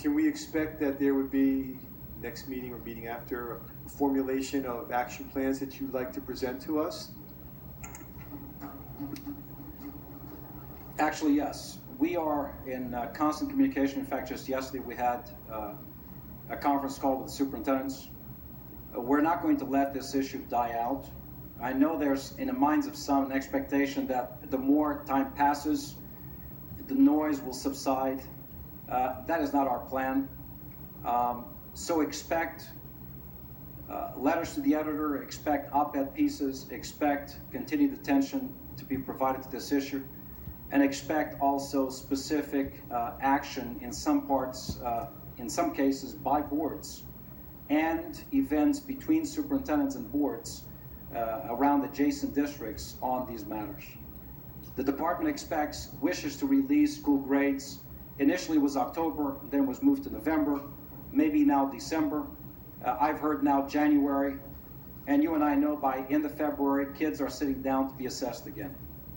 can we expect that there would be, next meeting or meeting after, a formulation of action plans that you'd like to present to us? Actually, yes. We are in constant communication. In fact, just yesterday we had a conference call with the superintendents. We're not going to let this issue die out. I know there's, in the minds of some, an expectation that the more time passes, the noise will subside. That is not our plan. So expect letters to the editor, expect op-ed pieces, expect continued attention to be provided to this issue, and expect also specific action in some parts, in some cases by boards, and events between superintendents and boards around adjacent districts on these matters. The department wishes to release school grades. Initially it was October, then was moved to November, maybe now December. I've heard now January, and you and I know by end of February, kids are sitting down to be assessed again.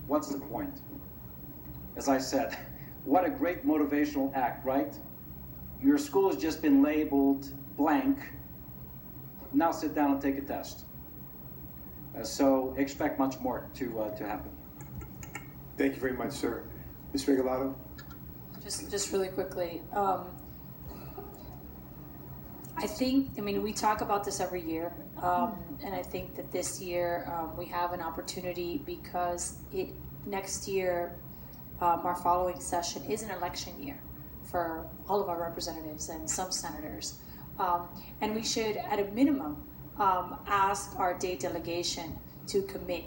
What's the point? As I said, what a great motivational act, right? Your school has just been labeled blank. Now sit down and take a test. So expect much more to happen. Thank you very much, sir. Ms. Regalado? Just really quickly. I mean, we talk about this every year, and I think that this year we have an opportunity because next year, our following session is an election year for all of our representatives and some senators. And we should, at a minimum, ask our Dade delegation to commit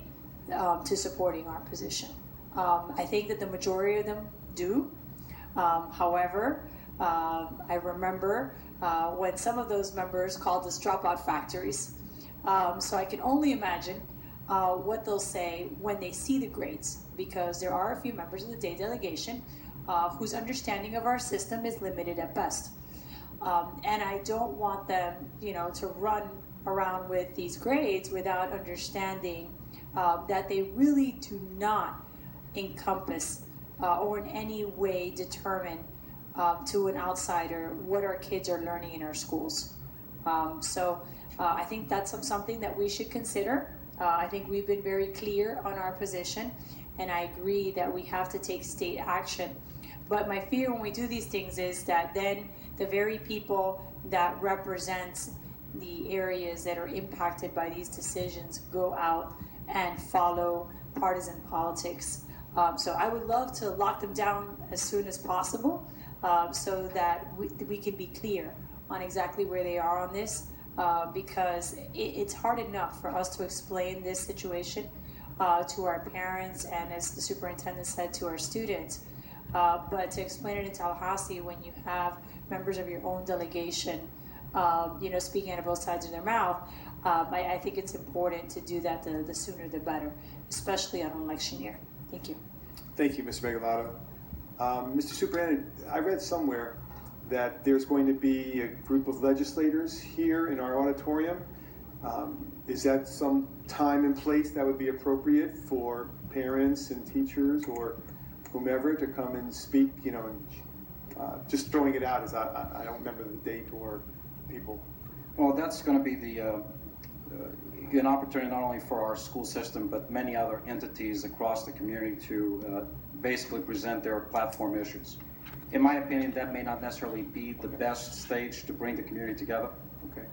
to supporting our position. I think that the majority of them do. However, I remember when some of those members called us dropout factories. So I can only imagine what they'll say when they see the grades, because there are a few members of the Dade delegation whose understanding of our system is limited at best. And I don't want them, to run around with these grades without understanding that they really do not encompass or in any way determine to an outsider what our kids are learning in our schools. So I think that's something that we should consider. I think we've been very clear on our position, and I agree that we have to take state action. But my fear when we do these things is that then the very people that represent the areas that are impacted by these decisions go out and follow partisan politics. So I would love to lock them down as soon as possible so that we can be clear on exactly where they are on this, because it's hard enough for us to explain this situation to our parents and, as the superintendent said, to our students. But to explain it in Tallahassee when you have members of your own delegation speaking out of both sides of their mouth, I think it's important to do that the sooner the better, especially on election year. Thank you. Thank you, Ms. Regalado. Mr. Superintendent, I read somewhere that there's going to be a group of legislators here in our auditorium. Is that some time and place that would be appropriate for parents and teachers or whomever to come and speak, just throwing it out as I don't remember the date or people. Well, that's going to be an opportunity not only for our school system, but many other entities across the community to basically present their platform issues. In my opinion, that may not necessarily be the best stage to bring the community together. Okay.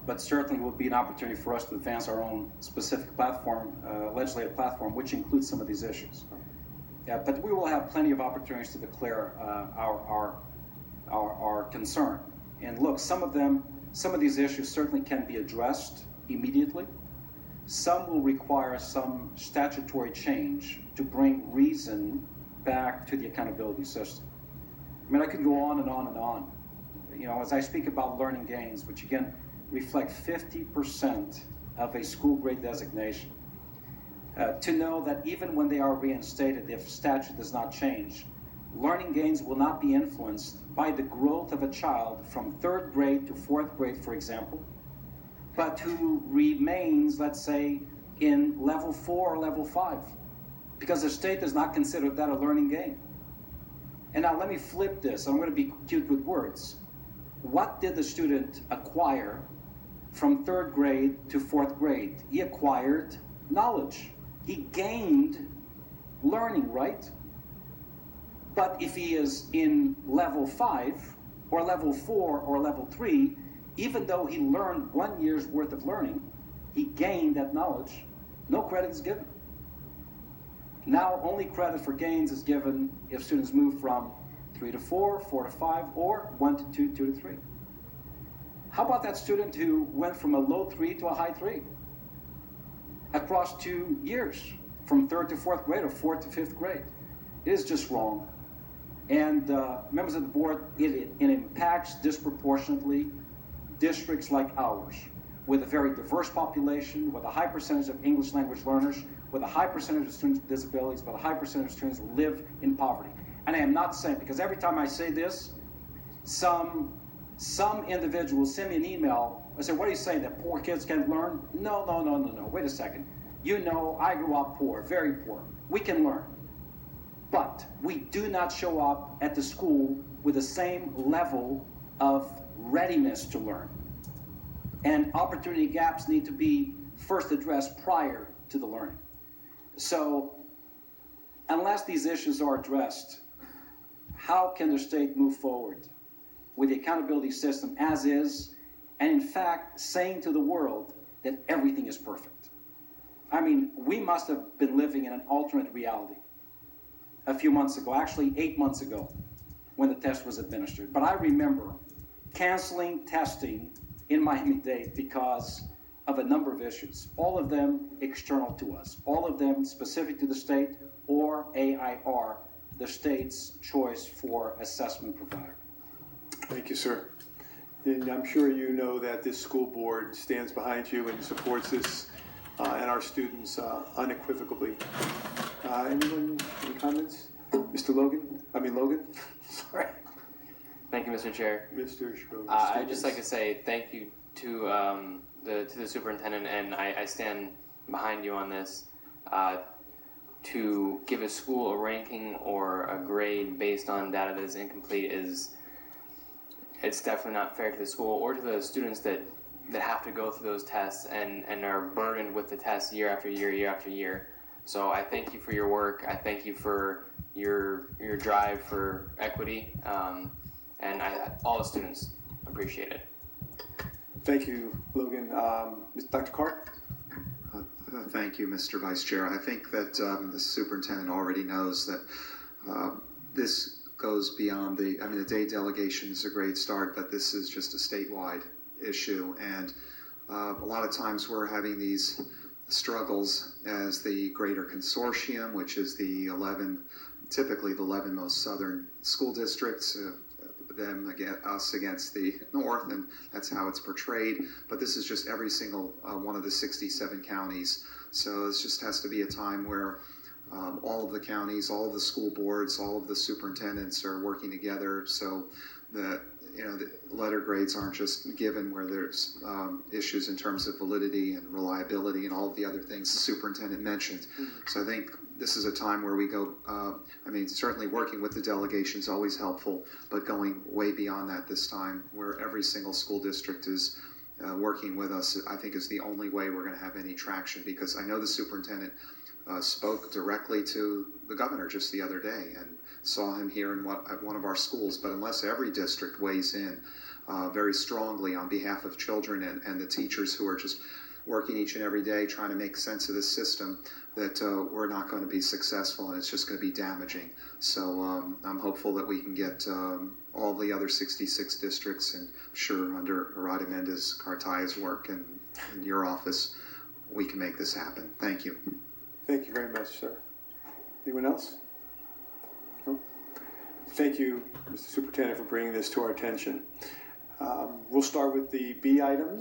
But certainly will be an opportunity for us to advance our own specific platform, legislative platform, which includes some of these issues. Yeah, but we will have plenty of opportunities to declare our concern. And look, some of these issues certainly can be addressed immediately. Some will require some statutory change to bring reason back to the accountability system. I mean, I could go on and on and on. As I speak about learning gains, which again reflect 50% of a school grade designation, to know that even when they are reinstated, if statute does not change, learning gains will not be influenced by the growth of a child from 3rd grade to 4th grade, for example, but who remains, let's say, in level 4 or level 5, because the state does not consider that a learning gain. And now let me flip this. I'm going to be cute with words. What did the student acquire from 3rd grade to 4th grade? He acquired knowledge. He gained learning, right? But if he is in level 5 or level 4 or level 3, even though he learned 1 year's worth of learning, he gained that knowledge, no credit is given. Now only credit for gains is given if students move from 3 to 4, 4 to 5, or 1 to 2, 2 to 3. How about that student who went from a low 3 to a high 3 across 2 years, from 3rd to 4th grade or 4th to 5th grade? It is just wrong. And members of the board, it impacts disproportionately districts like ours, with a very diverse population, with a high percentage of English language learners, with a high percentage of students with disabilities, with a high percentage of students who live in poverty. And I am not saying, because every time I say this, some individuals send me an email. I say, what are you saying, that poor kids can't learn? No, no, no, no, no. Wait a second. You know, I grew up poor, very poor. We can learn. But we do not show up at the school with the same level of readiness to learn. And opportunity gaps need to be first addressed prior to the learning. So unless these issues are addressed, how can the state move forward with the accountability system as is, and in fact saying to the world that everything is perfect? I mean, we must have been living in an alternate reality a few months ago, actually 8 months ago, when the test was administered. But I remember canceling testing in Miami-Dade because of a number of issues, all of them external to us, all of them specific to the state or AIR, the state's choice for assessment provider. Thank you, sir. And I'm sure you know that this school board stands behind you and supports this and our students unequivocally. Anyone, any comments? Mr. Logan? Sorry. Thank you, Mr. Chair. Mr. Schroeder. I'd just like to say thank you to the superintendent, and I stand behind you on this. To give a school a ranking or a grade based on data that is incomplete it's definitely not fair to the school or to the students that have to go through those tests and are burdened with the tests year after year after year. So I thank you for your work. I thank you for your drive for equity, and all the students appreciate it. Thank you, Logan. Dr. Carr? Thank you, Mr. Vice Chair. I think that the superintendent already knows that this goes beyond the Dade delegation is a great start, but this is just a statewide issue. And a lot of times we're having these struggles as the greater consortium, which is typically the 11 most southern school districts, us against the north, and that's how it's portrayed. But this is just every single one of the 67 counties. So this just has to be a time where all of the counties, all of the school boards, all of the superintendents are working together so that the letter grades aren't just given where there's issues in terms of validity and reliability and all of the other things the superintendent mentioned. Mm-hmm. So I think this is a time where we go, certainly working with the delegation is always helpful, but going way beyond that this time, where every single school district is working with us, I think is the only way we're going to have any traction, because I know the superintendent spoke directly to the governor just the other day and saw him here at one of our schools. But unless every district weighs in very strongly on behalf of children and the teachers who are just working each and every day trying to make sense of this system, that we're not going to be successful, and it's just going to be damaging. So I'm hopeful that we can get all the other 66 districts, and I'm sure under Arada Mendez Cartaya's work and in your office, we can make this happen. Thank you. Thank you very much, sir. Anyone else? No? Thank you, Mr. Superintendent, for bringing this to our attention. We'll start with the B items.